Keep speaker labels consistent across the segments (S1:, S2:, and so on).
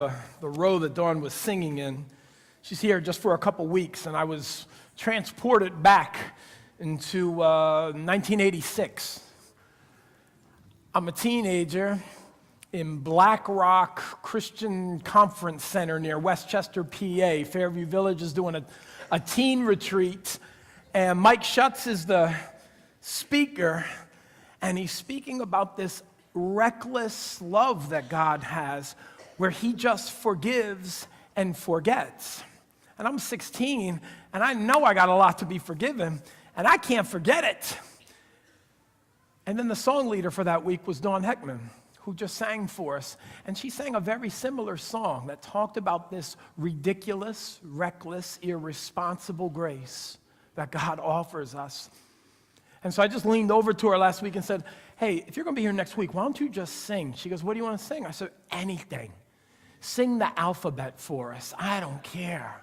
S1: the row that Dawn was singing in. She's here just for a couple weeks, and I was transported back into 1986. I'm a teenager in Black Rock Christian Conference Center near Westchester, PA. Fairview Village is doing a teen retreat, and Mike Schutz is the speaker, and he's speaking about this reckless love that God has, where he just forgives and forgets. And I'm 16, and I know I got a lot to be forgiven, and I can't forget it. And then the song leader for that week was Dawn Heckman, who just sang for us. And she sang a very similar song that talked about this ridiculous, reckless, irresponsible grace that God offers us. And so I just leaned over to her last week and said, hey, if you're going to be here next week, why don't you just sing? She goes, what do you want to sing? I said, anything. Sing the alphabet for us. I don't care.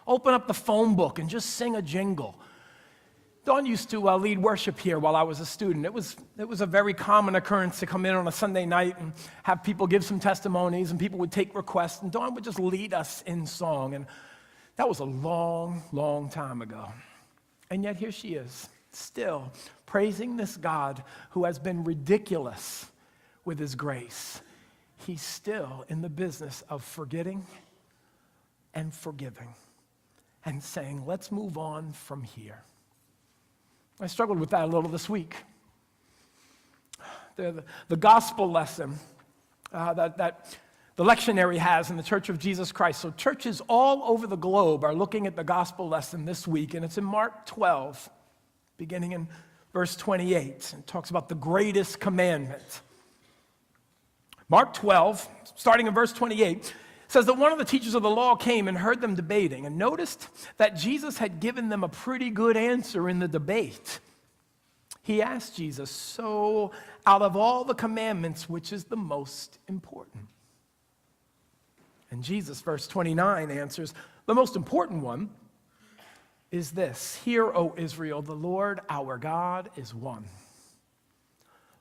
S1: Open up the phone book and just sing a jingle. Dawn used to lead worship here while I was a student. It was a very common occurrence to come in on a Sunday night and have people give some testimonies, and people would take requests, and Dawn would just lead us in song. And that was a long, long time ago. And yet here she is, still praising this God who has been ridiculous with his grace. He's still in the business of forgetting and forgiving and saying, let's move on from here. I struggled with that a little this week. The gospel lesson that the lectionary has in the Church of Jesus Christ. So churches all over the globe are looking at the gospel lesson this week, and it's in Mark 12, beginning in verse 28. It talks about the greatest commandment. Mark 12, starting in verse 28, says that one of the teachers of the law came and heard them debating and noticed that Jesus had given them a pretty good answer in the debate. He asked Jesus, so out of all the commandments, which is the most important? And Jesus, verse 29, answers, the most important one is this: Hear, O Israel, the Lord our God is one.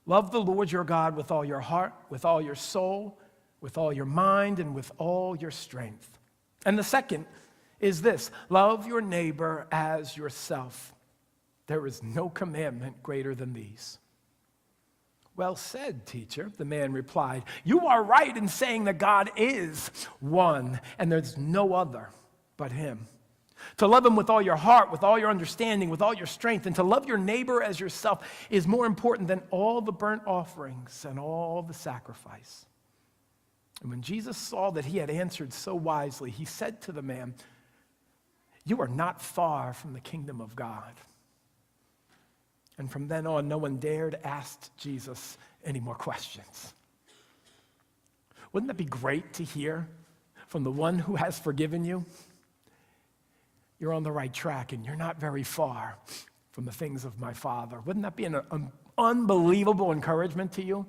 S1: Love the Lord your God with all your heart, with all your soul, with all your mind, and with all your strength. And the second is this: love your neighbor as yourself. There is no commandment greater than these. Well said, teacher, the man replied. You are right in saying that God is one, and there's no other but him. To love him with all your heart, with all your understanding, with all your strength, and to love your neighbor as yourself is more important than all the burnt offerings and all the sacrifice. And when Jesus saw that he had answered so wisely, he said to the man, you are not far from the kingdom of God. And from then on, no one dared ask Jesus any more questions. Wouldn't that be great to hear from the one who has forgiven you? You're on the right track, and you're not very far from the things of my Father. Wouldn't that be an unbelievable encouragement to you?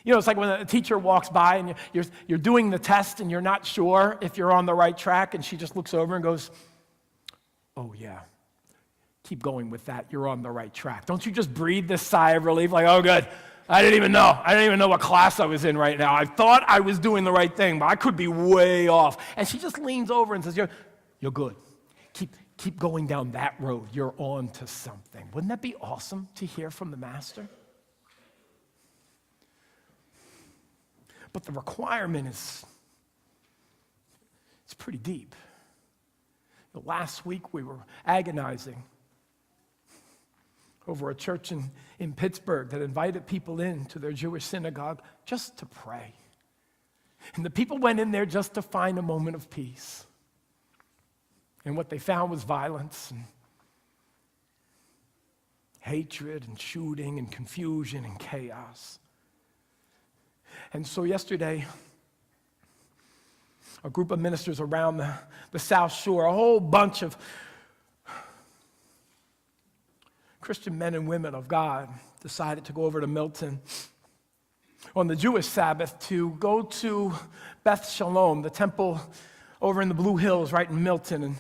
S1: You know, it's like when a teacher walks by and you're doing the test and you're not sure if you're on the right track, and she just looks over and goes, oh yeah, keep going with that. You're on the right track. Don't you just breathe this sigh of relief like, oh good, I didn't even know what class I was in right now. I thought I was doing the right thing, but I could be way off. And she just leans over and says, you're good. Keep going down that road. You're on to something. Wouldn't that be awesome to hear from the Master? But the requirement is pretty deep. Last week we were agonizing over a church in Pittsburgh that invited people into their Jewish synagogue just to pray. And the people went in there just to find a moment of peace. And what they found was violence and hatred and shooting and confusion and chaos. And so yesterday, a group of ministers around the South Shore, a whole bunch of Christian men and women of God, decided to go over to Milton on the Jewish Sabbath to go to Beth Shalom, the temple over in the Blue Hills right in Milton. And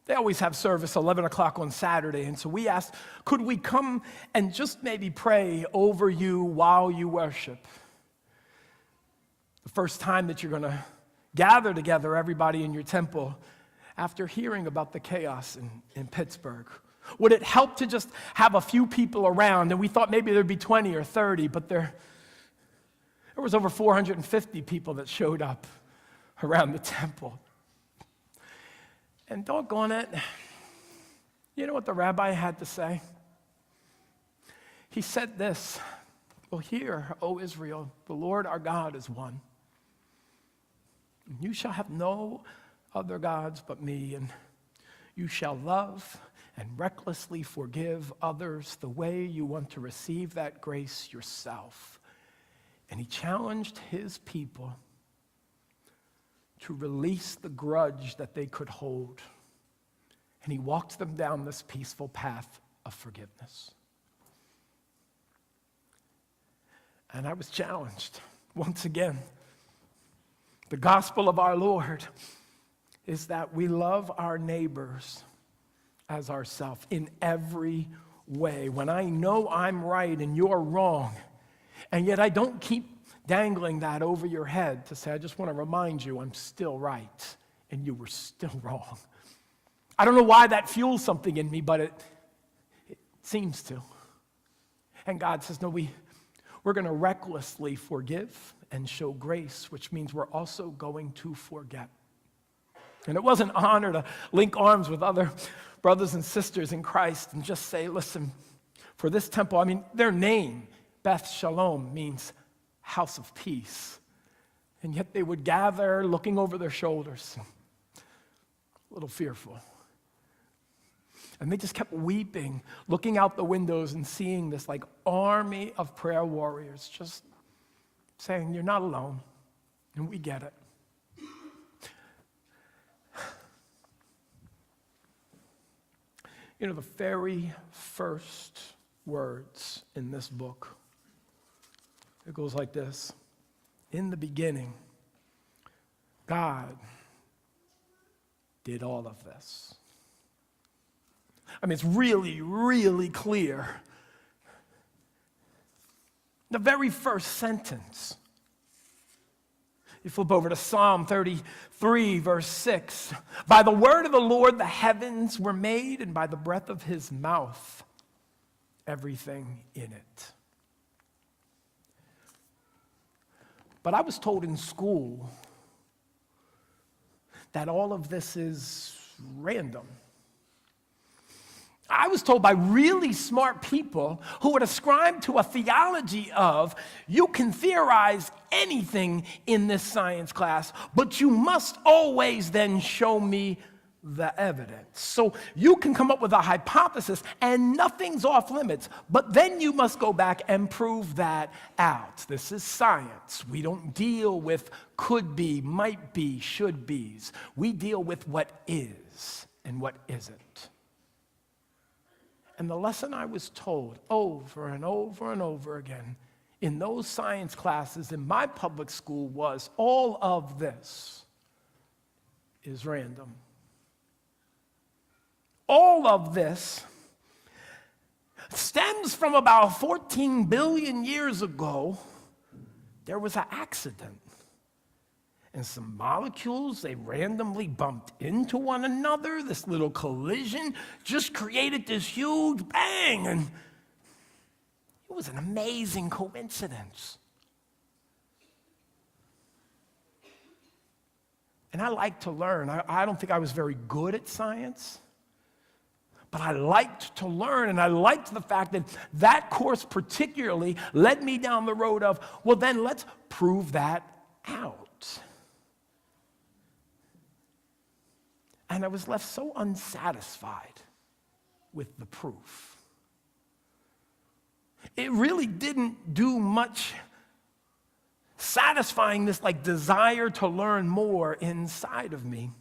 S1: they always have service 11 o'clock on Saturday. And so we asked, could we come and just maybe pray over you while you worship? The first time that you're going to gather together everybody in your temple after hearing about the chaos in Pittsburgh? Would it help to just have a few people around? And we thought maybe there'd be 20 or 30, but there was over 450 people that showed up around the temple. And doggone it, you know what the rabbi had to say? He said this, "Well, hear, O Israel, the Lord our God is one. You shall have no other gods but me, and you shall love and recklessly forgive others the way you want to receive that grace yourself." And he challenged his people to release the grudge that they could hold. And he walked them down this peaceful path of forgiveness. And I was challenged once again. The gospel of our Lord is that we love our neighbors as ourselves in every way. When I know I'm right and you're wrong, and yet I don't keep dangling that over your head to say, I just want to remind you I'm still right and you were still wrong. I don't know why that fuels something in me, but it seems to. And God says, no, we're going to recklessly forgive and show grace, which means we're also going to forget. And it was an honor to link arms with other brothers and sisters in Christ and just say, listen, for this temple, I mean, their name, Beth Shalom, means house of peace. And yet they would gather looking over their shoulders, a little fearful. And they just kept weeping, looking out the windows and seeing this like army of prayer warriors just saying, you're not alone, and we get it. You know, the very first words in this book, it goes like this. In the beginning, God did all of this. I mean, it's really, really clear. The very first sentence. You flip over to Psalm 33, verse 6. By the word of the Lord, the heavens were made, and by the breath of his mouth, everything in it. But I was told in school that all of this is random. I was told by really smart people who would ascribe to a theology of, you can theorize anything in this science class, but you must always then show me the evidence. So you can come up with a hypothesis and nothing's off limits, but then you must go back and prove that out. This is science. We don't deal with could be, might be, should be's. We deal with what is and what isn't. And the lesson I was told over and over and over again in those science classes in my public school was, all of this is random. All of this stems from about 14 billion years ago. There was an accident. And some molecules, they randomly bumped into one another. This little collision just created this huge bang. And it was an amazing coincidence. And I like to learn. I don't think I was very good at science. But I liked to learn, and I liked the fact that that course particularly led me down the road of, well, then let's prove that out. And I was left so unsatisfied with the proof. It really didn't do much satisfying this like desire to learn more inside of me,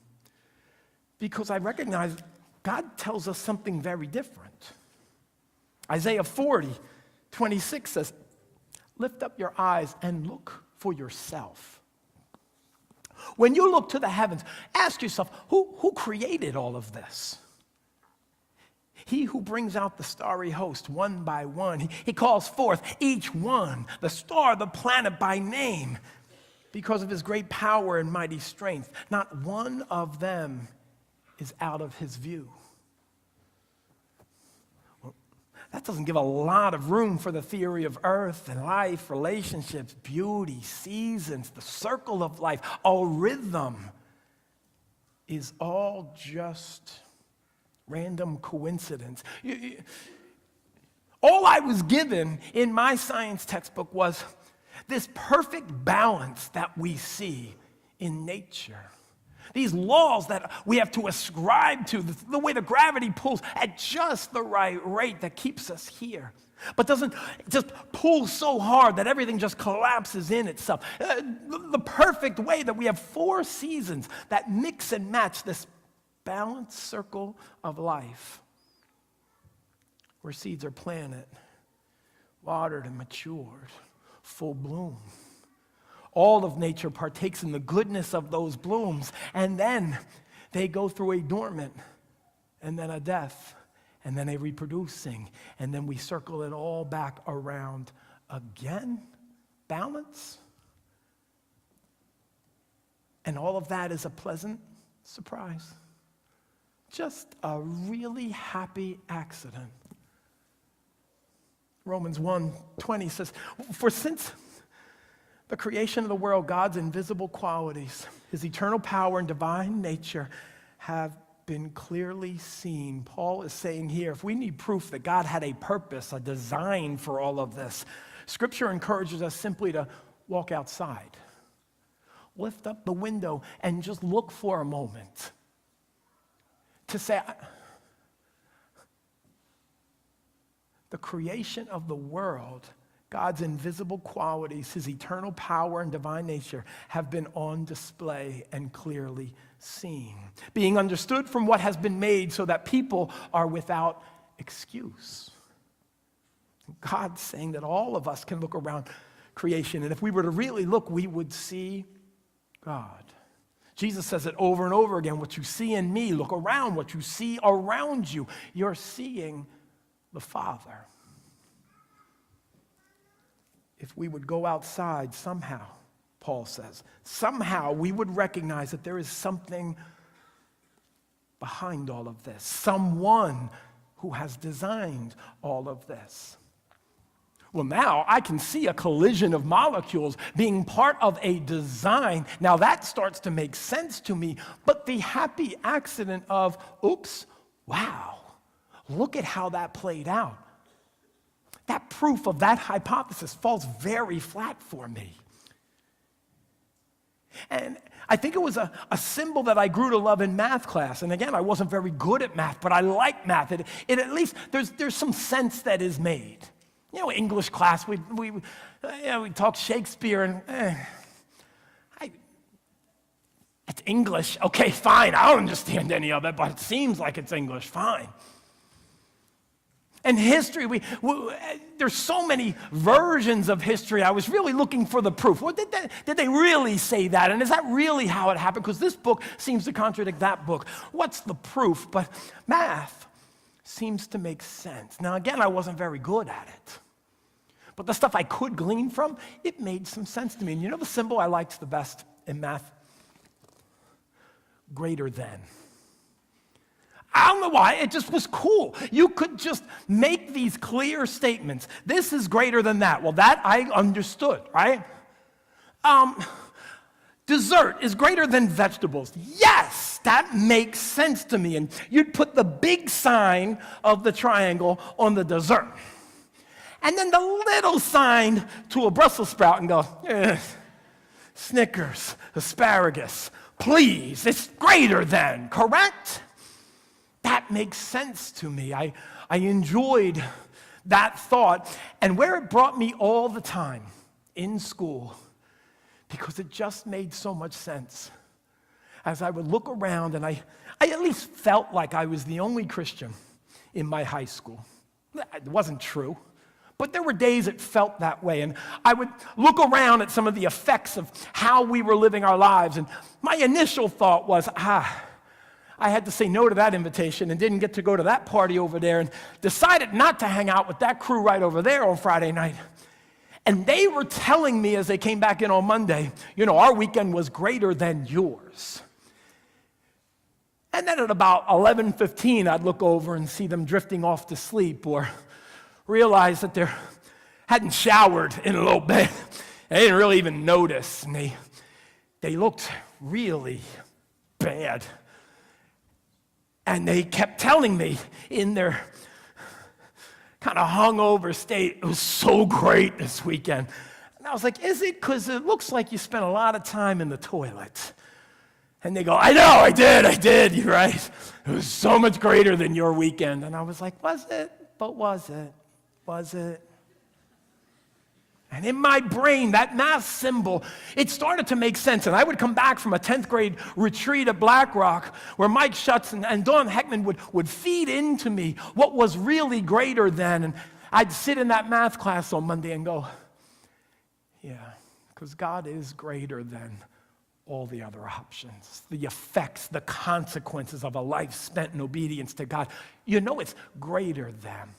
S1: because I recognized God tells us something very different. Isaiah 40:26 says, lift up your eyes and look for yourself. When you look to the heavens, ask yourself, who created all of this? He who brings out the starry host one by one. He calls forth each one, the star, the planet by name. because of his great power and mighty strength. Not one of them is out of his view. Well, that doesn't give a lot of room for the theory of earth and life, relationships, beauty, seasons, the circle of life. All rhythm is all just random coincidence. All I was given in my science textbook was this perfect balance that we see in nature. These laws that we have to ascribe to, the way the gravity pulls at just the right rate that keeps us here, but doesn't just pull so hard that everything just collapses in itself. The perfect way that we have 4 seasons that mix and match this balanced circle of life, where seeds are planted, watered, and matured, full bloom. All of nature partakes in the goodness of those blooms, and then they go through a dormant, and then a death, and then a reproducing, and then we circle it all back around again. Balance. And all of that is a pleasant surprise. Just a really happy accident. Romans 1:20 says, "For since the creation of the world, God's invisible qualities, his eternal power and divine nature have been clearly seen." Paul is saying here, if we need proof that God had a purpose, a design for all of this, Scripture encourages us simply to walk outside, lift up the window, and just look for a moment to say, the creation of the world, God's invisible qualities, his eternal power and divine nature have been on display and clearly seen, being understood from what has been made so that people are without excuse. God's saying that all of us can look around creation, and if we were to really look, we would see God. Jesus says it over and over again, what you see in me, look around, what you see around you, you're seeing the Father. If we would go outside somehow, Paul says, somehow we would recognize that there is something behind all of this, someone who has designed all of this. Well, now I can see a collision of molecules being part of a design. Now that starts to make sense to me, but the happy accident of, oops, wow, look at how that played out. That proof of that hypothesis falls very flat for me. And I think it was a symbol that I grew to love in math class. And again, I wasn't very good at math, but I like math. It at least, there's some sense that is made. You know, English class, we talk Shakespeare and it's English. Okay, fine, I don't understand any of it, but it seems like it's English, fine. And history, there's so many versions of history. I was really looking for the proof. Well, did they really say that? And is that really how it happened? Because this book seems to contradict that book. What's the proof? But math seems to make sense. Now, again, I wasn't very good at it. But the stuff I could glean from, it made some sense to me. And you know the symbol I liked the best in math? Greater than. I don't know why, it just was cool. You could just make these clear statements. This is greater than that. Well, that I understood, right? Dessert is greater than vegetables. Yes, that makes sense to me. And you'd put the big sign of the triangle on the dessert. And then the little sign to a Brussels sprout and go, Snickers, asparagus, please, it's greater than, correct? That makes sense to me. I enjoyed that thought. And where it brought me all the time in school, because it just made so much sense. As I would look around, and I at least felt like I was the only Christian in my high school. It wasn't true, but there were days it felt that way. And I would look around at some of the effects of how we were living our lives, and my initial thought was, I had to say no to that invitation and didn't get to go to that party over there and decided not to hang out with that crew right over there on Friday night. And they were telling me as they came back in on Monday, our weekend was greater than yours. And then at about 11:15, I'd look over and see them drifting off to sleep or realize that they hadn't showered in a little bit. They didn't really even notice. And they looked really bad. And they kept telling me in their kind of hungover state, it was so great this weekend. And I was like, is it? Because it looks like you spent a lot of time in the toilet. And they go, I know, I did, you're right. It was so much greater than your weekend. And I was like, was it? But was it? Was it? And in my brain, that math symbol, it started to make sense. And I would come back from a 10th grade retreat at Black Rock where Mike Schutz and Dawn Heckman would feed into me what was really greater than. And I'd sit in that math class on Monday and go, yeah, because God is greater than all the other options. The effects, the consequences of a life spent in obedience to God. It's greater than.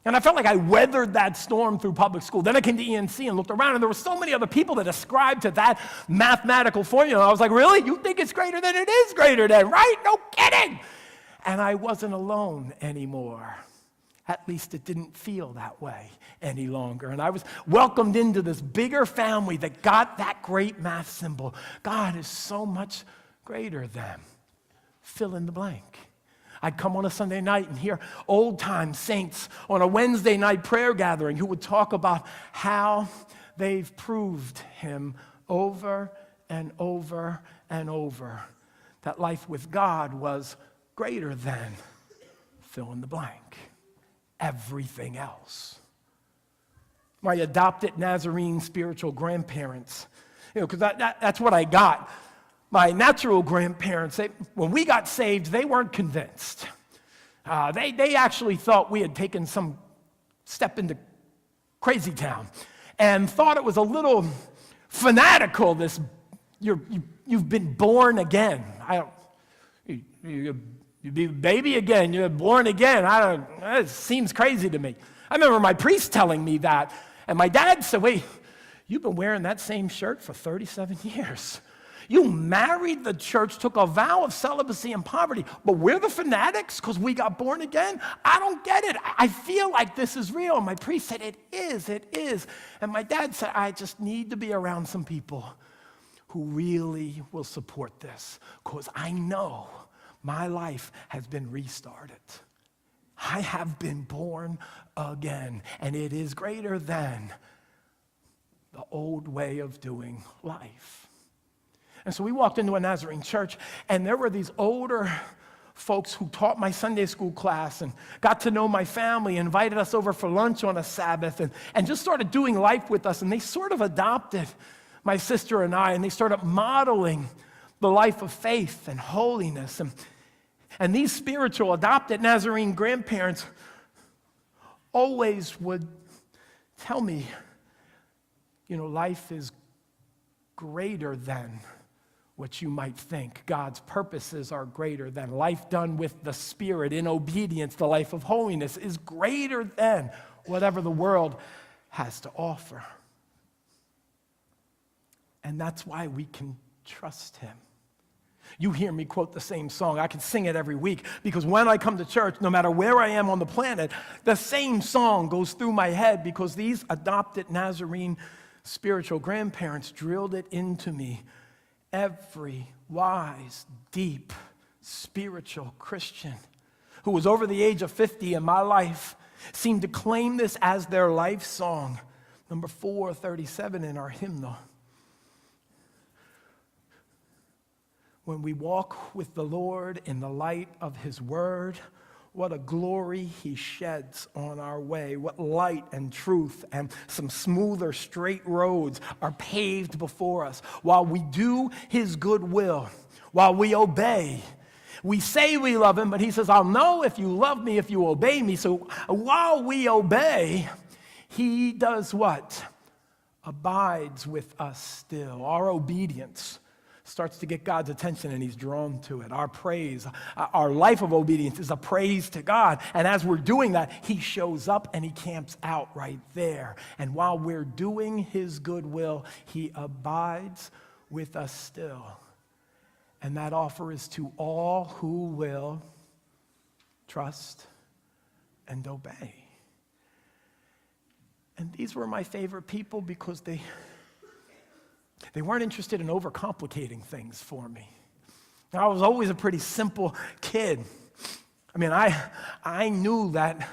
S1: And I felt like I weathered that storm through public school. Then I came to ENC and looked around, and there were so many other people that ascribed to that mathematical formula. I was like, really? You think it's greater than it is greater than, right? No kidding. And I wasn't alone anymore. At least it didn't feel that way any longer. And I was welcomed into this bigger family that got that great math symbol. God is so much greater than. Fill in the blank. I'd come on a Sunday night and hear old-time saints on a Wednesday night prayer gathering who would talk about how they've proved him over and over and over that life with God was greater than fill in the blank, everything else. My adopted Nazarene spiritual grandparents, because that's what I got. My natural grandparents, when we got saved, they weren't convinced. They actually thought we had taken some step into crazy town and thought it was a little fanatical, you've been born again. You be a baby again, you're born again. It seems crazy to me. I remember my priest telling me that, and my dad said, wait, you've been wearing that same shirt for 37 years. You married the church, took a vow of celibacy and poverty, but we're the fanatics because we got born again? I don't get it. I feel like this is real. And my priest said, it is. And my dad said, I just need to be around some people who really will support this because I know my life has been restarted. I have been born again, and it is greater than the old way of doing life. And so we walked into a Nazarene church, and there were these older folks who taught my Sunday school class and got to know my family, invited us over for lunch on a Sabbath, and just started doing life with us. And they sort of adopted my sister and I, and they started modeling the life of faith and holiness. And these spiritual adopted Nazarene grandparents always would tell me, life is greater than what you might think. God's purposes are greater than. Life done with the Spirit in obedience, the life of holiness, is greater than whatever the world has to offer. And that's why we can trust him. You hear me quote the same song. I can sing it every week because when I come to church, no matter where I am on the planet, the same song goes through my head because these adopted Nazarene spiritual grandparents drilled it into me. Every wise, deep, spiritual Christian who was over the age of 50 in my life seemed to claim this as their life song. Number 437 in our hymnal. When we walk with the Lord in the light of his word, what a glory he sheds on our way. What light and truth and some smoother, straight roads are paved before us. While we do his good will, while we obey, we say we love him, but he says, I'll know if you love me, if you obey me. So while we obey, he does what? Abides with us still. Our obedience starts to get God's attention and he's drawn to it. Our praise, our life of obedience is a praise to God. And as we're doing that, he shows up and he camps out right there. And while we're doing his good will, he abides with us still. And that offer is to all who will trust and obey. And these were my favorite people because they weren't interested in overcomplicating things for me. Now, I was always a pretty simple kid. I mean, I knew that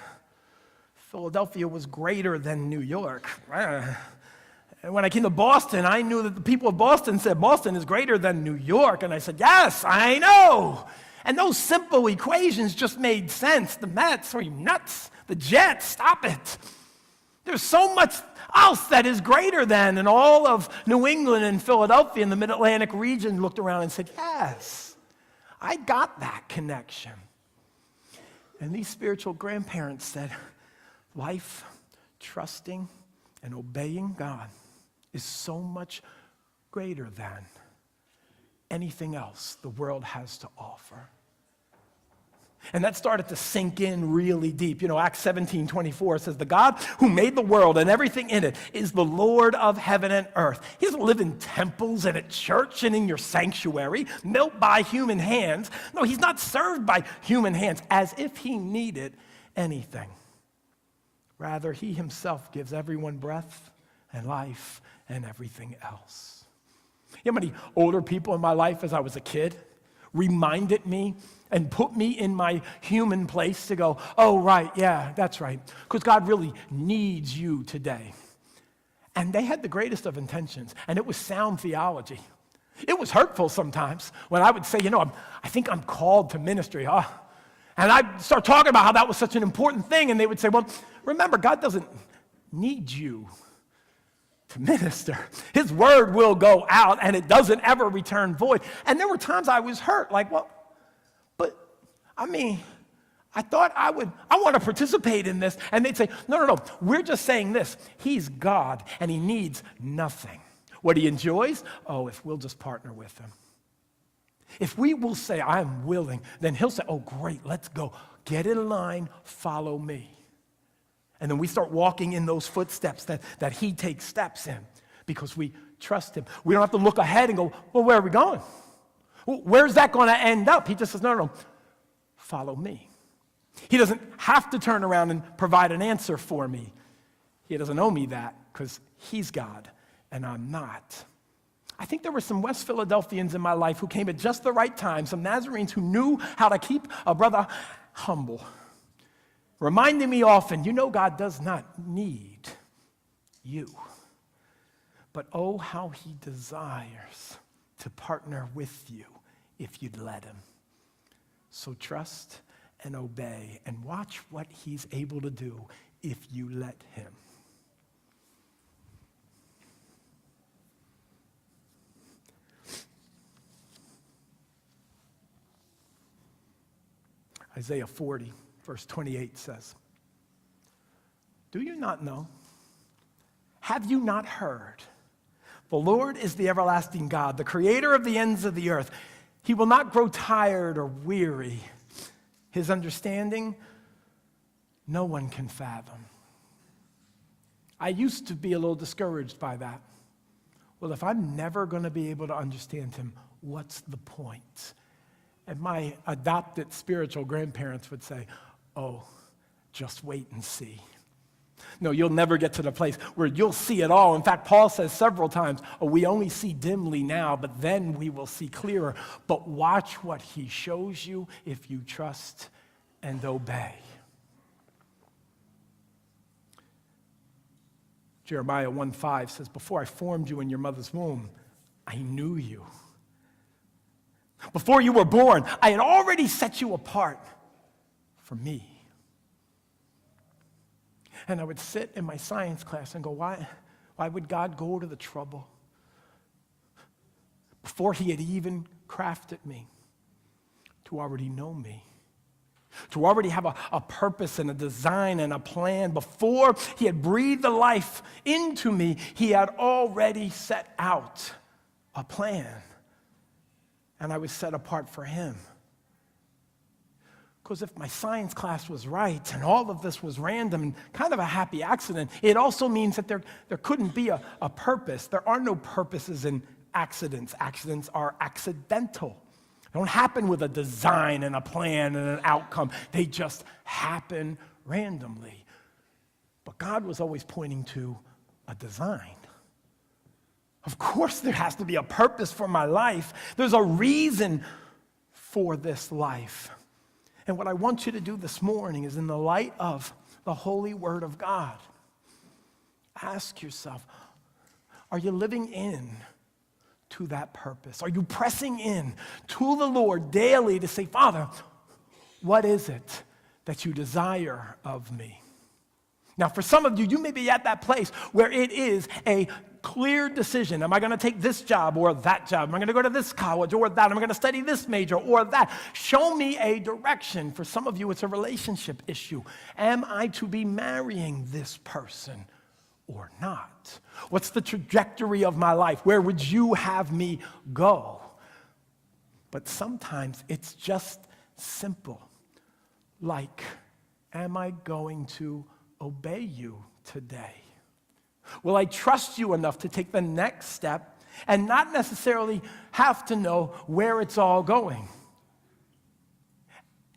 S1: Philadelphia was greater than New York. And when I came to Boston, I knew that the people of Boston said Boston is greater than New York. And I said, yes, I know. And those simple equations just made sense. The Mets, are you nuts? The Jets, stop it. There's so much else that is greater than, and all of New England and Philadelphia and the Mid-Atlantic region looked around and said, yes, I got that connection. And these spiritual grandparents said, life, trusting, and obeying God is so much greater than anything else the world has to offer. And that started to sink in really deep. You know, Acts 17:24 says, the God who made the world and everything in it is the Lord of heaven and earth. He doesn't live in temples and at church and in your sanctuary, built by human hands. No, he's not served by human hands as if he needed anything. Rather, he himself gives everyone breath and life and everything else. You know how many older people in my life as I was a kid reminded me and put me in my human place to go, oh, right, yeah, that's right, because God really needs you today. And they had the greatest of intentions, and it was sound theology. It was hurtful sometimes when I would say, you know, I think I'm called to ministry. And I'd start talking about how that was such an important thing, and they would say, well, remember, God doesn't need you to minister. His word will go out, and it doesn't ever return void. And there were times I was hurt, like, well, but, I mean, I thought I want to participate in this. And they'd say, no, we're just saying this. He's God, and he needs nothing. What he enjoys, if we'll just partner with him. If we will say, I'm willing, then he'll say, oh, great, let's go. Get in line, follow me. And then we start walking in those footsteps that he takes steps in because we trust him. We don't have to look ahead and go, well, where are we going? Where's that going to end up? He just says, no, follow me. He doesn't have to turn around and provide an answer for me. He doesn't owe me that because he's God and I'm not. I think there were some West Philadelphians in my life who came at just the right time, some Nazarenes who knew how to keep a brother humble, reminding me often, you know, God does not need you, but oh, how he desires to partner with you if you'd let him. So trust and obey and watch what he's able to do if you let him. Isaiah 40, verse 28 says, do you not know? Have you not heard? The Lord is the everlasting God, the creator of the ends of the earth. He will not grow tired or weary. His understanding, no one can fathom. I used to be a little discouraged by that. Well, if I'm never going to be able to understand him, what's the point? And my adopted spiritual grandparents would say, oh, just wait and see. No, you'll never get to the place where you'll see it all. In fact, Paul says several times, we only see dimly now, but then we will see clearer. But watch what he shows you if you trust and obey. Jeremiah 1:5 says, before I formed you in your mother's womb, I knew you. Before you were born, I had already set you apart for me. And I would sit in my science class and go, why would God go to the trouble before he had even crafted me to already know me, to already have a purpose and a design and a plan? Before he had breathed the life into me, he had already set out a plan and I was set apart for him. Because if my science class was right and all of this was random and kind of a happy accident, it also means that there couldn't be a purpose. There are no purposes in accidents. Accidents are accidental. They don't happen with a design and a plan and an outcome. They just happen randomly. But God was always pointing to a design. Of course, there has to be a purpose for my life. There's a reason for this life. And what I want you to do this morning is, in the light of the holy word of God, ask yourself, are you living in to that purpose? Are you pressing in to the Lord daily to say, Father, what is it that you desire of me? Now, for some of you, you may be at that place where it is a clear decision. Am I going to take this job or that job? Am I going to go to this college or that? Am I going to study this major or that? Show me a direction. For some of you, it's a relationship issue. Am I to be marrying this person or not? What's the trajectory of my life? Where would you have me go? But sometimes it's just simple. Like, am I going to obey you today? Will I trust you enough to take the next step and not necessarily have to know where it's all going?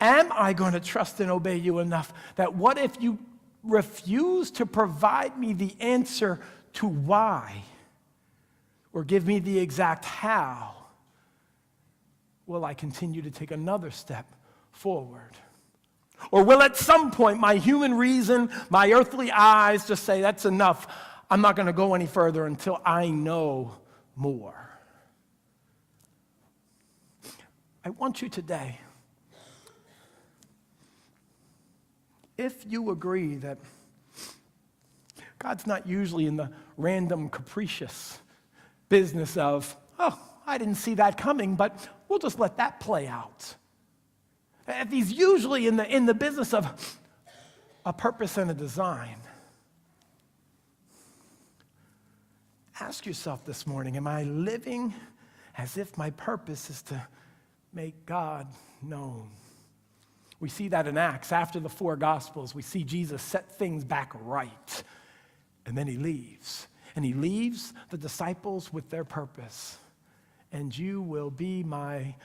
S1: Am I going to trust and obey you enough that what if you refuse to provide me the answer to why or give me the exact how? Will I continue to take another step forward? Or will at some point my human reason, my earthly eyes just say, that's enough. I'm not going to go any further until I know more. I want you today, if you agree that God's not usually in the random, capricious business of, oh, I didn't see that coming, but we'll just let that play out. If he's usually in the business of a purpose and a design, ask yourself this morning, am I living as if my purpose is to make God known? We see that in Acts. After the 4 Gospels, we see Jesus set things back right. And then he leaves. And he leaves the disciples with their purpose. And you will be my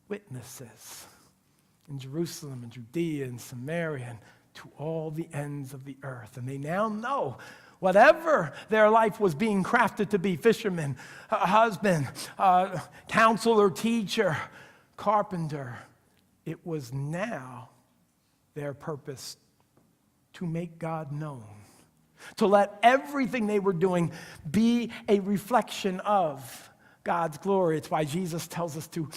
S1: witnesses in Jerusalem and Judea and Samaria and to all the ends of the earth. And they now know whatever their life was being crafted to be, fisherman, husband, counselor, teacher, carpenter, it was now their purpose to make God known, to let everything they were doing be a reflection of God's glory. It's why Jesus tells us to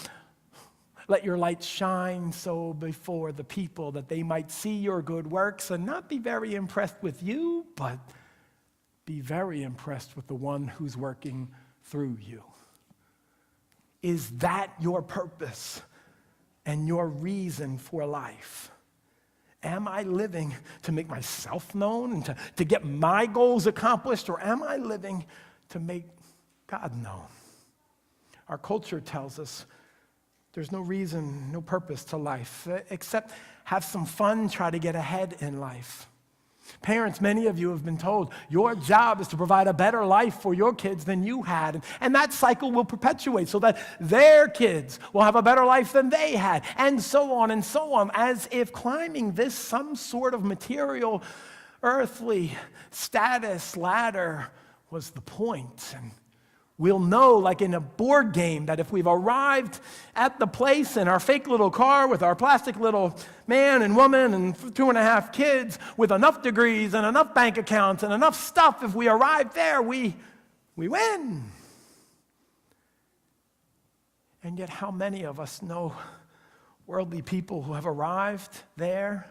S1: let your light shine so before the people that they might see your good works and not be very impressed with you, but be very impressed with the one who's working through you. Is that your purpose and your reason for life? Am I living to make myself known and to get my goals accomplished, or am I living to make God known? Our culture tells us there's no reason, no purpose to life, except have some fun, try to get ahead in life. Parents, many of you have been told your job is to provide a better life for your kids than you had. And that cycle will perpetuate so that their kids will have a better life than they had, and so on, as if climbing this some sort of material, earthly status ladder was the point. And we'll know, like in a board game, that if we've arrived at the place in our fake little car with our plastic little man and woman and 2.5 kids with enough degrees and enough bank accounts and enough stuff, if we arrive there, we win. And yet how many of us know worldly people who have arrived there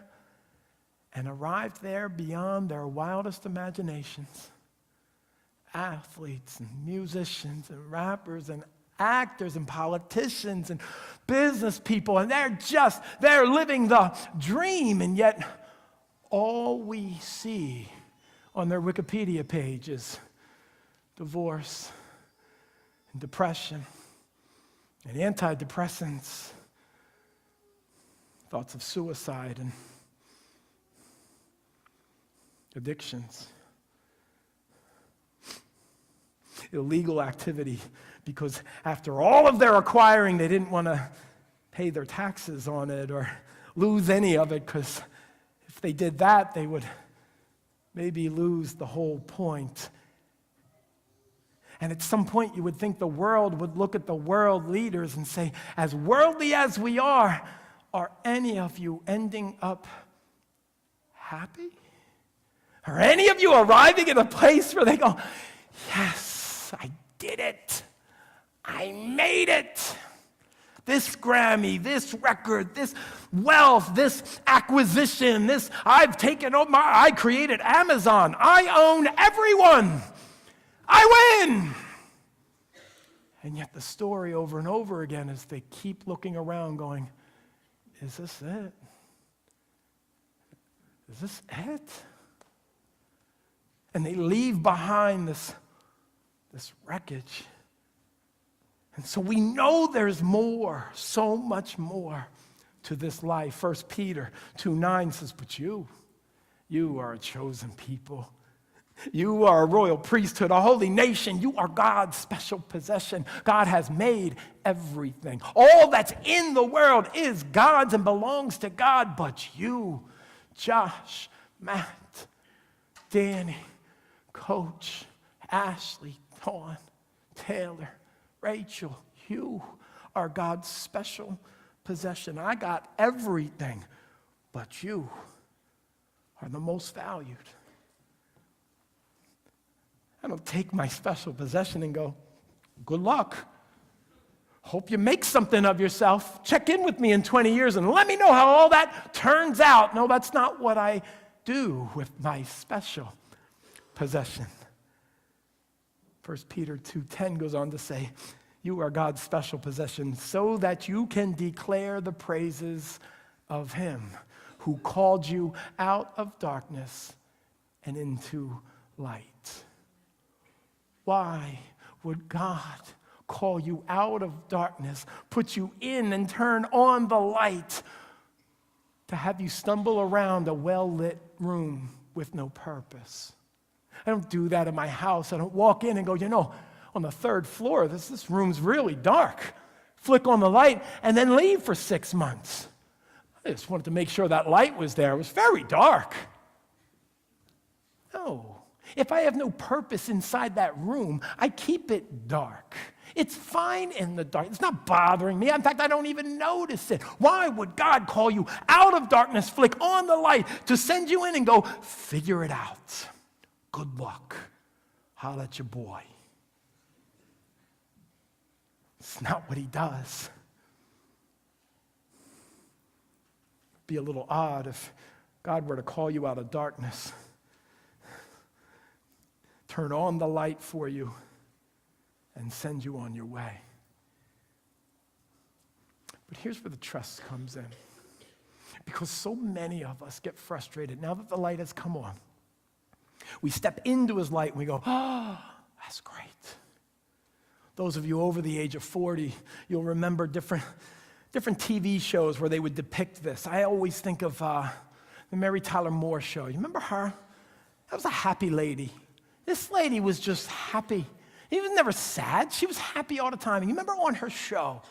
S1: and arrived there beyond their wildest imaginations? Athletes and musicians and rappers and actors and politicians and business people, and they're living the dream, and yet all we see on their Wikipedia page is divorce and depression and antidepressants, thoughts of suicide and addictions, illegal activity, because after all of their acquiring, they didn't want to pay their taxes on it or lose any of it, because if they did that, they would maybe lose the whole point. And at some point, you would think the world would look at the world leaders and say, as worldly as we are any of you ending up happy? Are any of you arriving at a place where they go, yes, I did it. I made it. This Grammy, this record, this wealth, this acquisition, I've taken over, I created Amazon. I own everyone. I win. And yet the story over and over again is they keep looking around going, is this it? Is this it? And they leave behind this wreckage. And so we know there's more, so much more to this life. 1 Peter 2:9 says, but you are a chosen people. You are a royal priesthood, a holy nation. You are God's special possession. God has made everything. All that's in the world is God's and belongs to God. But you, Josh, Matt, Danny, Coach, Ashley, Dawn, Taylor, Rachel, you are God's special possession. I got everything, but you are the most valued. I don't take my special possession and go, good luck. Hope you make something of yourself. Check in with me in 20 years and let me know how all that turns out. No, that's not what I do with my special possession. 1 Peter 2:10 goes on to say, you are God's special possession so that you can declare the praises of him who called you out of darkness and into light. Why would God call you out of darkness, put you in and turn on the light to have you stumble around a well-lit room with no purpose? I don't do that in my house. I don't walk in and go, on the third floor, this room's really dark. Flick on the light and then leave for 6 months. I just wanted to make sure that light was there. It was very dark. No. If I have no purpose inside that room, I keep it dark. It's fine in the dark. It's not bothering me. In fact, I don't even notice it. Why would God call you out of darkness, flick on the light to send you in and go, figure it out? Good luck. Holla at your boy. It's not what he does. It'd be a little odd if God were to call you out of darkness, turn on the light for you, and send you on your way. But here's where the trust comes in. Because so many of us get frustrated now that the light has come on. We step into his light and we go, that's great. Those of you over the age of 40, you'll remember different TV shows where they would depict this. I always think of the Mary Tyler Moore show. You remember her? That was a happy lady. This lady was just happy. She was never sad. She was happy all the time. And you remember on her show,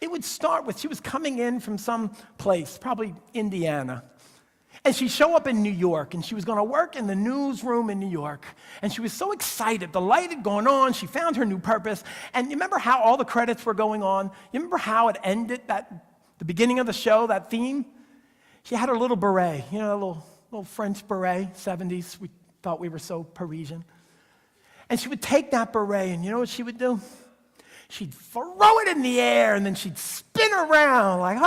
S1: it would start with she was coming in from some place, probably Indiana. And she'd show up in New York, and she was going to work in the newsroom in New York. And she was so excited. The light had gone on. She found her new purpose. And you remember how all the credits were going on? You remember how it ended, the beginning of the show, that theme? She had her little beret, a little French beret, 70s. We thought we were so Parisian. And she would take that beret, and you know what she would do? She'd throw it in the air, and then she'd spin around like,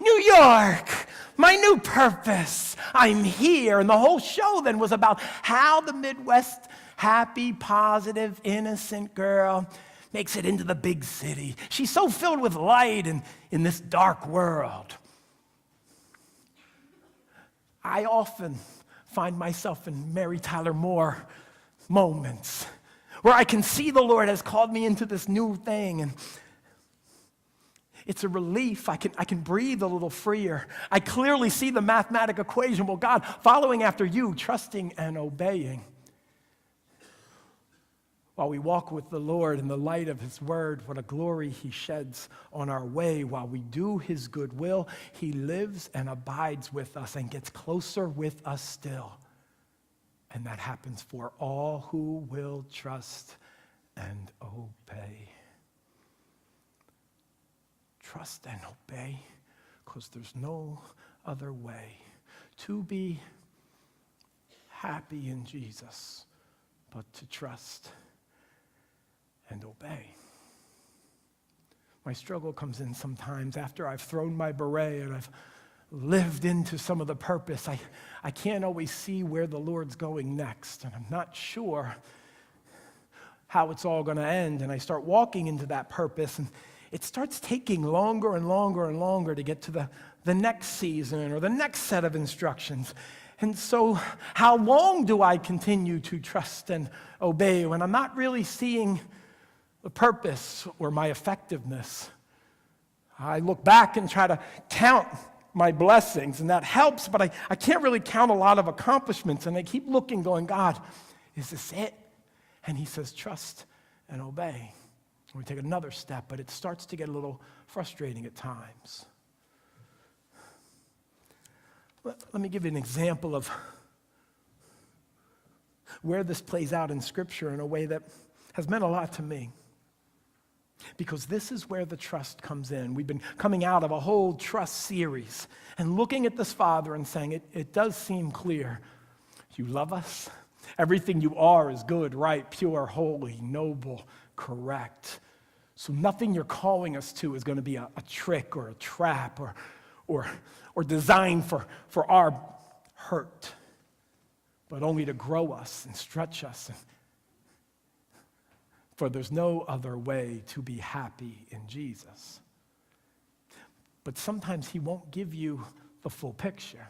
S1: New York, my new purpose, I'm here. And the whole show then was about how the Midwest, happy, positive, innocent girl makes it into the big city. She's so filled with light in this dark world. I often find myself in Mary Tyler Moore moments where I can see the Lord has called me into this new thing, and It's a relief. I can breathe a little freer. I clearly see the mathematical equation. Well, God, following after you, trusting and obeying. While we walk with the Lord in the light of his word, what a glory he sheds on our way. While we do his good will, he lives and abides with us and gets closer with us still. And that happens for all who will trust and obey. Trust and obey, because there's no other way to be happy in Jesus but to trust and obey. My struggle comes in sometimes after I've thrown my beret and I've lived into some of the purpose. I can't always see where the Lord's going next, and I'm not sure how it's all going to end. And I start walking into that purpose, and it starts taking longer and longer and longer to get to the next season or the next set of instructions. And so how long do I continue to trust and obey when I'm not really seeing the purpose or my effectiveness? I look back and try to count my blessings, and that helps, but I can't really count a lot of accomplishments. And I keep looking, going, God, is this it? And he says, trust and obey. And we take another step, but it starts to get a little frustrating at times. Let me give you an example of where this plays out in Scripture in a way that has meant a lot to me. Because this is where the trust comes in. We've been coming out of a whole trust series and looking at this Father and saying, it does seem clear. You love us. Everything you are is good, right, pure, holy, noble, correct. So nothing you're calling us to is going to be a trick or a trap or designed for our hurt, but only to grow us and stretch us. For there's no other way to be happy in Jesus. But sometimes he won't give you the full picture.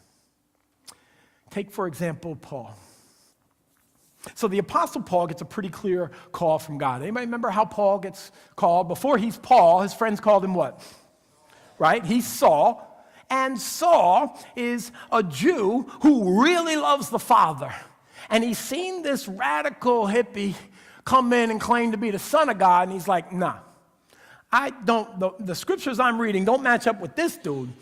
S1: Take, for example, Paul. So the Apostle Paul gets a pretty clear call from God. Anybody remember how Paul gets called? Before he's Paul, his friends called him what? Right? He's Saul. And Saul is a Jew who really loves the Father. And he's seen this radical hippie come in and claim to be the Son of God, and he's like, nah, the scriptures I'm reading don't match up with this dude,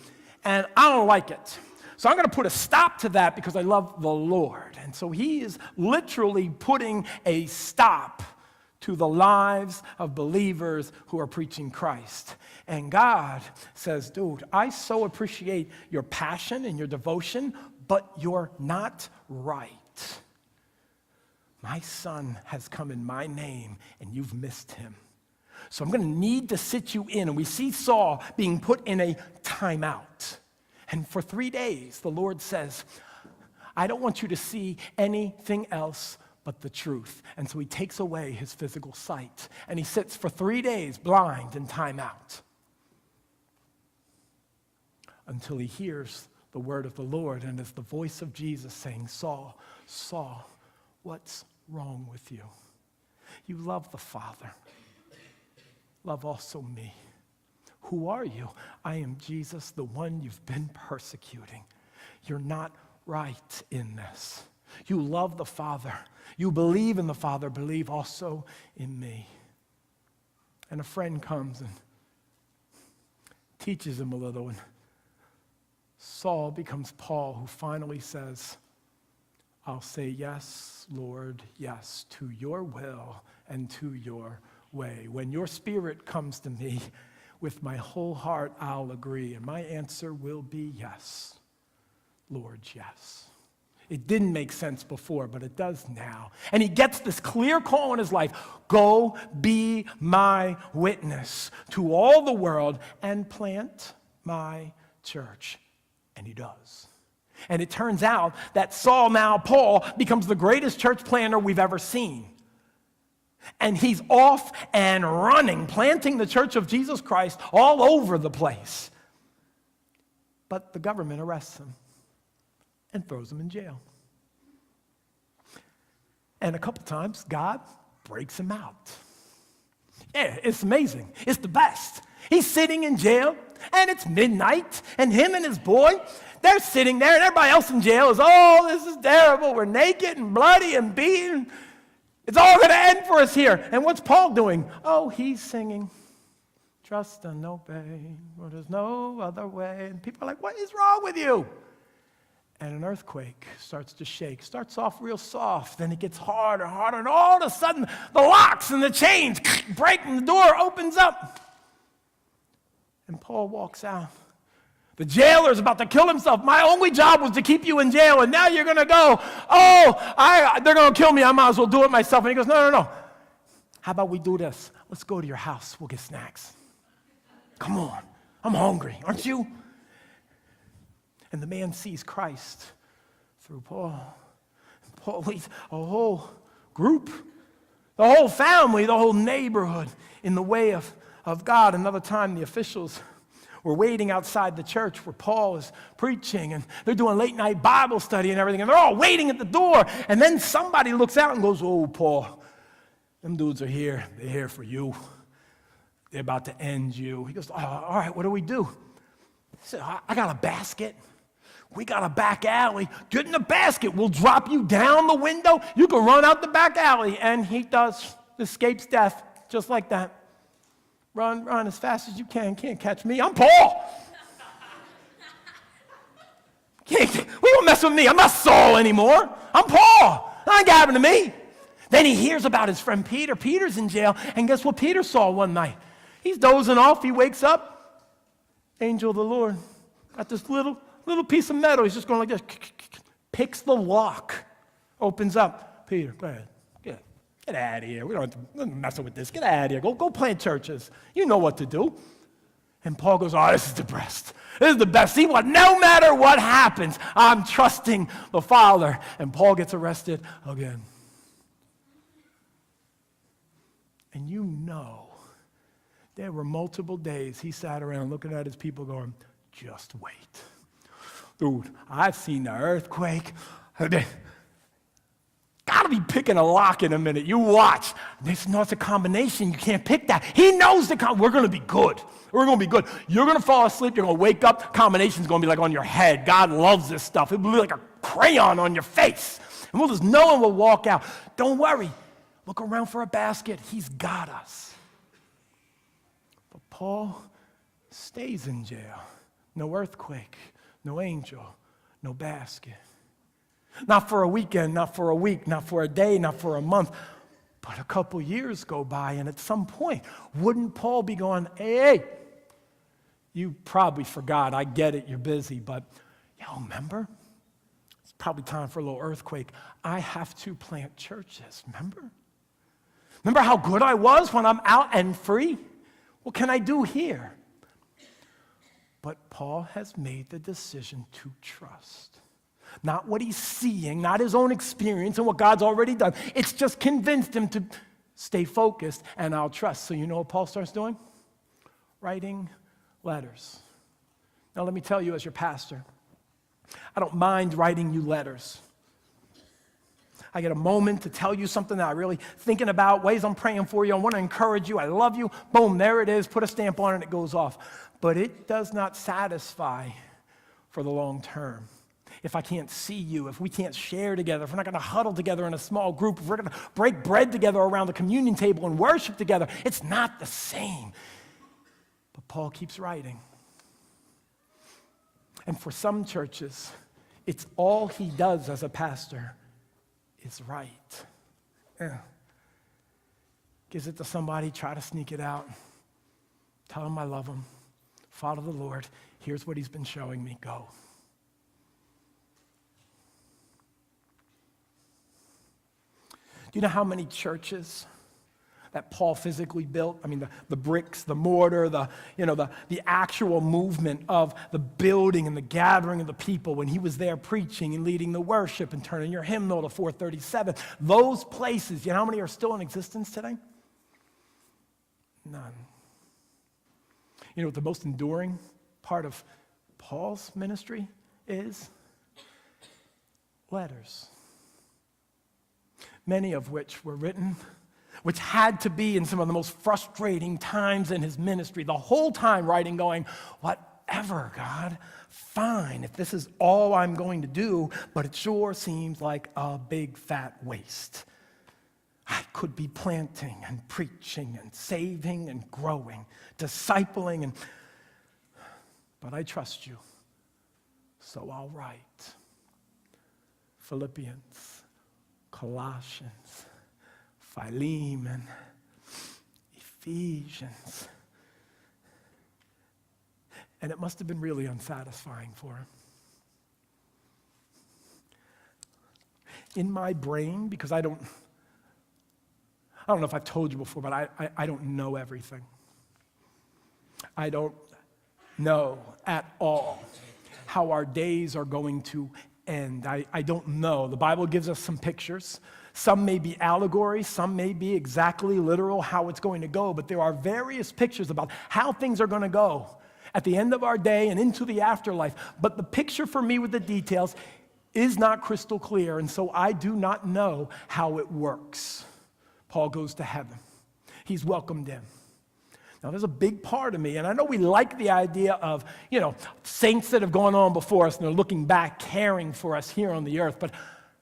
S1: and I don't like it. So I'm going to put a stop to that because I love the Lord. And so he is literally putting a stop to the lives of believers who are preaching Christ. And God says, dude, I so appreciate your passion and your devotion, but you're not right. My son has come in my name, and you've missed him. So I'm going to need to sit you in. And we see Saul being put in a timeout. And for 3 days, the Lord says, I don't want you to see anything else but the truth. And so he takes away his physical sight. And he sits for 3 days blind in timeout until he hears the word of the Lord. And it's the voice of Jesus saying, Saul, Saul, what's wrong with you? You love the Father. Love also me. Who are you? I am Jesus, the one you've been persecuting. You're not right in this. You love the Father. You believe in the Father. Believe also in me. And a friend comes and teaches him a little. And Saul becomes Paul, who finally says, I'll say yes, Lord, yes, to your will and to your way. When your Spirit comes to me, with my whole heart, I'll agree. And my answer will be yes, Lord, yes. It didn't make sense before, but it does now. And he gets this clear call in his life. Go be my witness to all the world and plant my church. And he does. And it turns out that Saul, now Paul, becomes the greatest church planter we've ever seen. And he's off and running, planting the church of Jesus Christ all over the place. But the government arrests him and throws him in jail. And a couple times, God breaks him out. Yeah, it's amazing. It's the best. He's sitting in jail, and it's midnight, and him and his boy, they're sitting there, and everybody else in jail is, oh, this is terrible. We're naked and bloody and beaten. It's all going to end for us here. And what's Paul doing? Oh, he's singing, trust and obey, for there's no other way. And people are like, what is wrong with you? And an earthquake starts to shake. Starts off real soft, then it gets harder, harder, and all of a sudden, the locks and the chains break, and the door opens up. And Paul walks out. The jailer's about to kill himself. My only job was to keep you in jail, and now you're going to go, they're going to kill me. I might as well do it myself. And he goes, no. How about we do this? Let's go to your house. We'll get snacks. Come on. I'm hungry. Aren't you? And the man sees Christ through Paul. And Paul leads a whole group, the whole family, the whole neighborhood in the way of God. Another time, the officials were waiting outside the church where Paul is preaching, and they're doing late night Bible study and everything, and they're all waiting at the door. And then somebody looks out and goes, oh, Paul, them dudes are here. They're here for you. They're about to end you. He goes, oh, all right, what do we do? He said, I got a basket. We got a back alley. Get in the basket. We'll drop you down the window. You can run out the back alley. And he does, escapes death just like that. Run as fast as you can. Can't catch me. I'm Paul. We don't mess with me. I'm not Saul anymore. I'm Paul. That ain't happening to me. Then he hears about his friend Peter. Peter's in jail. And guess what Peter saw one night? He's dozing off. He wakes up. Angel of the Lord. Got this little piece of metal. He's just going like this. Picks the lock. Opens up. Peter, go ahead. Get out of here. We don't have to mess with this. Get out of here. Go plant churches. You know what to do. And Paul goes, oh, this is the best. This is the best. See what? No matter what happens, I'm trusting the Father. And Paul gets arrested again. And you know, there were multiple days he sat around looking at his people going, just wait. Dude, I've seen the earthquake. Gotta be picking a lock in a minute. You watch. No, it's a combination. You can't pick that. He knows we're going to be good. We're going to be good. You're going to fall asleep. You're going to wake up. Combination's going to be like on your head. God loves this stuff. It'll be like a crayon on your face. And we'll just know and we'll walk out. Don't worry. Look around for a basket. He's got us. But Paul stays in jail. No earthquake. No angel. No basket. Not for a weekend, not for a week, not for a day, not for a month, but a couple years go by, and at some point, wouldn't Paul be going, hey, you probably forgot, I get it, you're busy, but, remember? It's probably time for a little earthquake. I have to plant churches, remember? Remember how good I was when I'm out and free? What can I do here? But Paul has made the decision to trust. Not what he's seeing, not his own experience and what God's already done. It's just convinced him to stay focused, and I'll trust. So you know what Paul starts doing? Writing letters. Now let me tell you as your pastor, I don't mind writing you letters. I get a moment to tell you something that I'm really thinking about, ways I'm praying for you, I want to encourage you, I love you, boom, there it is, put a stamp on it, and it goes off. But it does not satisfy for the long term. If I can't see you, if we can't share together, if we're not going to huddle together in a small group, if we're going to break bread together around the communion table and worship together, it's not the same. But Paul keeps writing. And for some churches, it's all he does as a pastor is write. Gives it to somebody, try to sneak it out. Tell him I love him. Follow the Lord. Here's what he's been showing me. Go. Do you know how many churches that Paul physically built? I mean, the bricks, the mortar, the actual movement of the building and the gathering of the people when he was there preaching and leading the worship and turning your hymnal to 437. Those places, you know how many are still in existence today? None. You know what the most enduring part of Paul's ministry is? Letters. Many of which were written which had to be in some of the most frustrating times in his ministry, the whole time writing, going, whatever, God, fine, if this is all I'm going to do, but it sure seems like a big fat waste. I could be planting and preaching and saving and growing, discipling, but I trust you, so I'll write. Philippians, Colossians, Philemon, Ephesians. And it must have been really unsatisfying for him. In my brain, because I don't know if I've told you before, but I don't know everything. I don't know at all how our days are going to end. I don't know. The Bible gives us some pictures. Some may be allegories, some may be exactly literal how it's going to go, but there are various pictures about how things are going to go at the end of our day and into the afterlife. But the picture for me with the details is not crystal clear, and so I do not know how it works. Paul goes to heaven. He's welcomed in. Now, there's a big part of me, and I know we like the idea of, saints that have gone on before us and they're looking back, caring for us here on the earth, but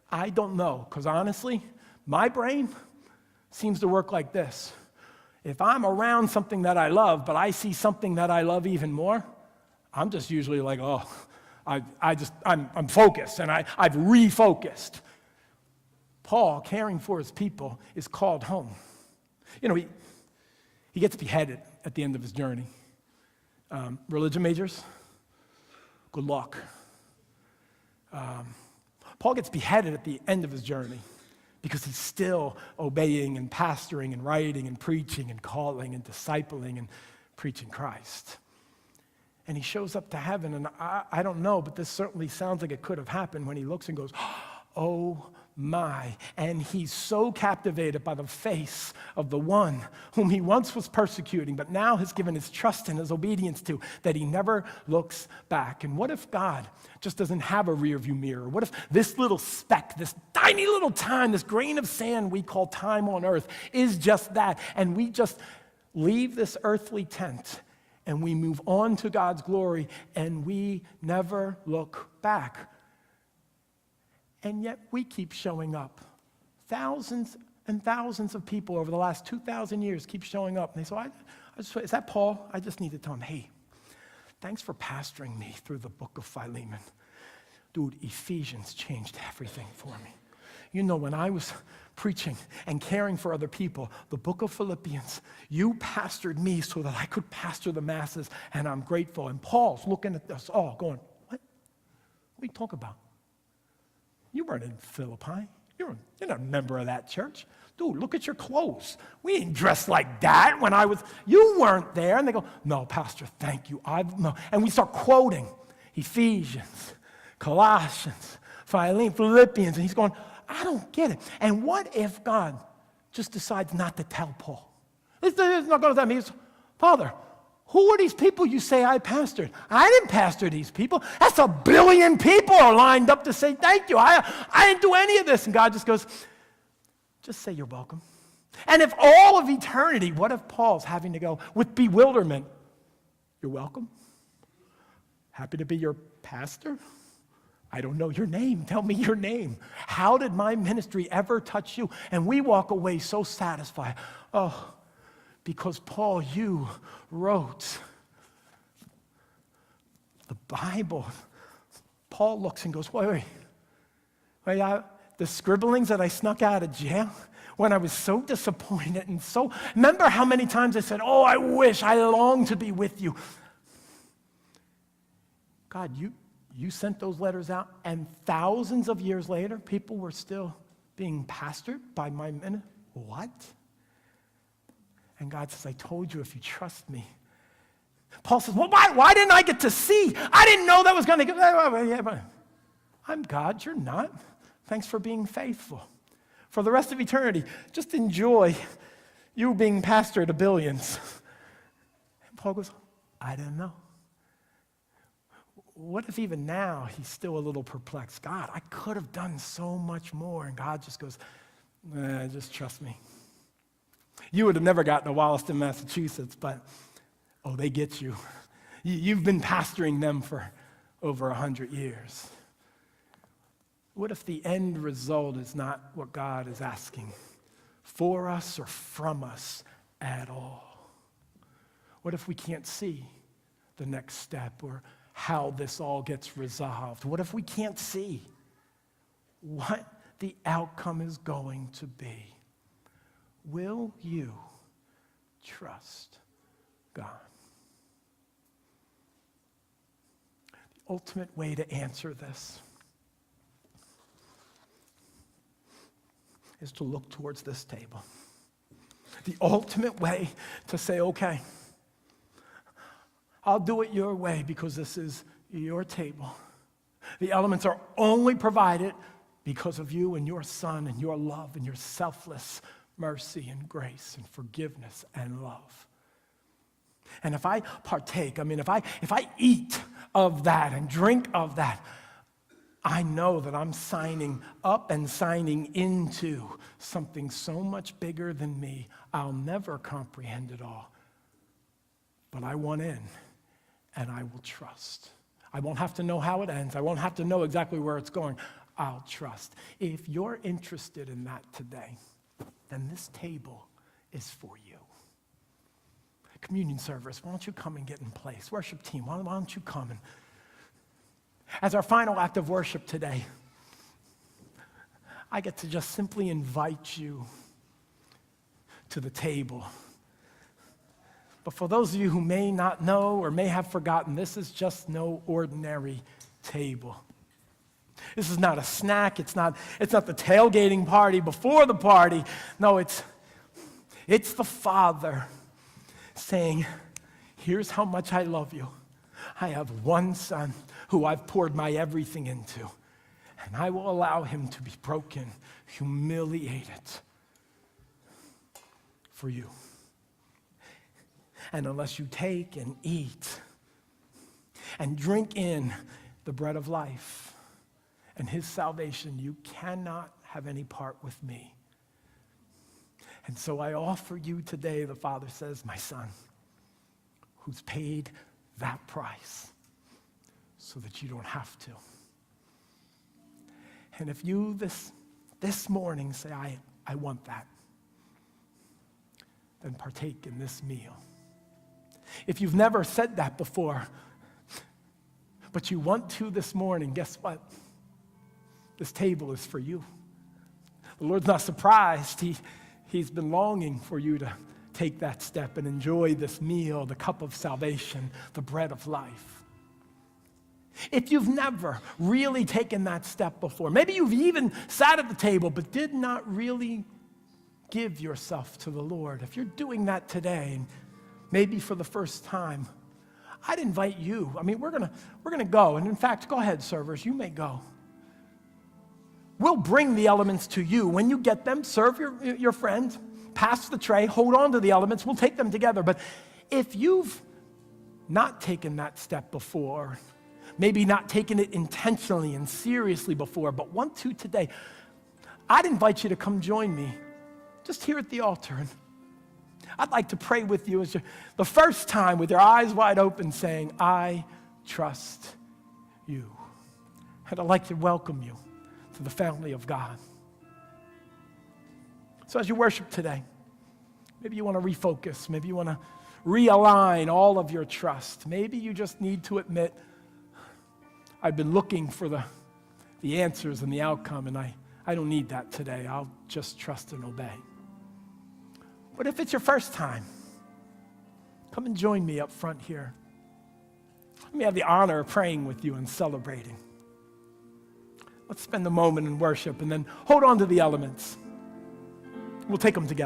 S1: I don't know, because honestly, my brain seems to work like this. If I'm around something that I love, but I see something that I love even more, I'm just usually like, I'm focused, and I've refocused. Paul, caring for his people, is called home. He gets beheaded at the end of his journey. Religion majors, good luck. Paul gets beheaded at the end of his journey because he's still obeying and pastoring and writing and preaching and calling and discipling and preaching Christ. And he shows up to heaven, and I don't know, but this certainly sounds like it could have happened when he looks and goes, oh my. And he's so captivated by the face of the one whom he once was persecuting, but now has given his trust and his obedience to, that he never looks back. And what if God just doesn't have a rearview mirror? What if this little speck, this tiny little time, this grain of sand we call time on earth is just that, and we just leave this earthly tent and we move on to God's glory and we never look back? And yet we keep showing up. Thousands and thousands of people over the last 2,000 years keep showing up. And they say, is that Paul? I just need to tell him, hey, thanks for pastoring me through the book of Philemon. Dude, Ephesians changed everything for me. When I was preaching and caring for other people, the book of Philippians, you pastored me so that I could pastor the masses, and I'm grateful. And Paul's looking at us all going, what are you talking about? You weren't in Philippi. You're not a member of that church. Dude, look at your clothes. We ain't dressed like that when you weren't there. And they go, no, Pastor, thank you. No. And we start quoting Ephesians, Colossians, Philemon, Philippians, and he's going, I don't get it. And what if God just decides not to tell Paul? It's not going to tell me. Father, who are these people you say I pastored? I didn't pastor these people. That's 1 billion people are lined up to say thank you. I didn't do any of this. And God just goes, just say you're welcome. And if all of eternity, what if Paul's having to go with bewilderment? You're welcome. Happy to be your pastor. I don't know your name. Tell me your name. How did my ministry ever touch you? And we walk away so satisfied. Oh, because Paul, you wrote the Bible. Paul looks and goes, wait, the scribblings that I snuck out of jail when I was so disappointed and so, remember how many times I said, oh, I wish, I long to be with you. God, you sent those letters out, and thousands of years later, people were still being pastored by my men. What? And God says, I told you if you trust me. Paul says, well, why didn't I get to see? I didn't know that was going to go. Yeah, but I'm God, you're not. Thanks for being faithful. For the rest of eternity, just enjoy you being pastor to billions. And Paul goes, I didn't know. What if even now he's still a little perplexed? God, I could have done so much more. And God just goes, just trust me. You would have never gotten to Wollaston, Massachusetts, but, they get you. You've been pastoring them for over 100 years. What if the end result is not what God is asking for us or from us at all? What if we can't see the next step or how this all gets resolved? What if we can't see what the outcome is going to be? Will you trust God? The ultimate way to answer this is to look towards this table. The ultimate way to say, okay, I'll do it your way because this is your table. The elements are only provided because of you and your Son and your love and your selfless mercy and grace and forgiveness and love. And if I partake, if I eat of that and drink of that, I know that I'm signing up and signing into something so much bigger than me. I'll never comprehend it all. But I want in, and I will trust. I won't have to know how it ends. I won't have to know exactly where it's going. I'll trust. If you're interested in that today, then this table is for you. Communion service, why don't you come and get in place? Worship team, why don't you come? And as our final act of worship today, I get to just simply invite you to the table. But for those of you who may not know or may have forgotten, this is just no ordinary table. This is not a snack. It's not the tailgating party before the party. No, it's the Father saying, here's how much I love you. I have one Son who I've poured my everything into, and I will allow him to be broken, humiliated for you. And unless you take and eat and drink in the bread of life and his salvation, you cannot have any part with me. And so I offer you today, the Father says, my Son, who's paid that price so that you don't have to. And if you this morning say, I want that, then partake in this meal. If you've never said that before, but you want to this morning, guess what? This table is for you. The Lord's not surprised. He's been longing for you to take that step and enjoy this meal, the cup of salvation, the bread of life. If you've never really taken that step before, maybe you've even sat at the table but did not really give yourself to the Lord. If you're doing that today, and maybe for the first time, I'd invite you. We're gonna go, and in fact, go ahead, servers, you may go. We'll bring the elements to you. When you get them, serve your friend, pass the tray, hold on to the elements, we'll take them together. But if you've not taken that step before, maybe not taken it intentionally and seriously before, but want to today, I'd invite you to come join me just here at the altar. And I'd like to pray with you as the first time with your eyes wide open saying, I trust you. And I'd like to welcome you to the family of God. So as you worship today, maybe you want to refocus, maybe you want to realign all of your trust. Maybe you just need to admit, I've been looking for the answers and the outcome, and I don't need that today. I'll just trust and obey. But if it's your first time, come and join me up front here. Let me have the honor of praying with you and celebrating. Let's spend a moment in worship and then hold on to the elements. We'll take them together.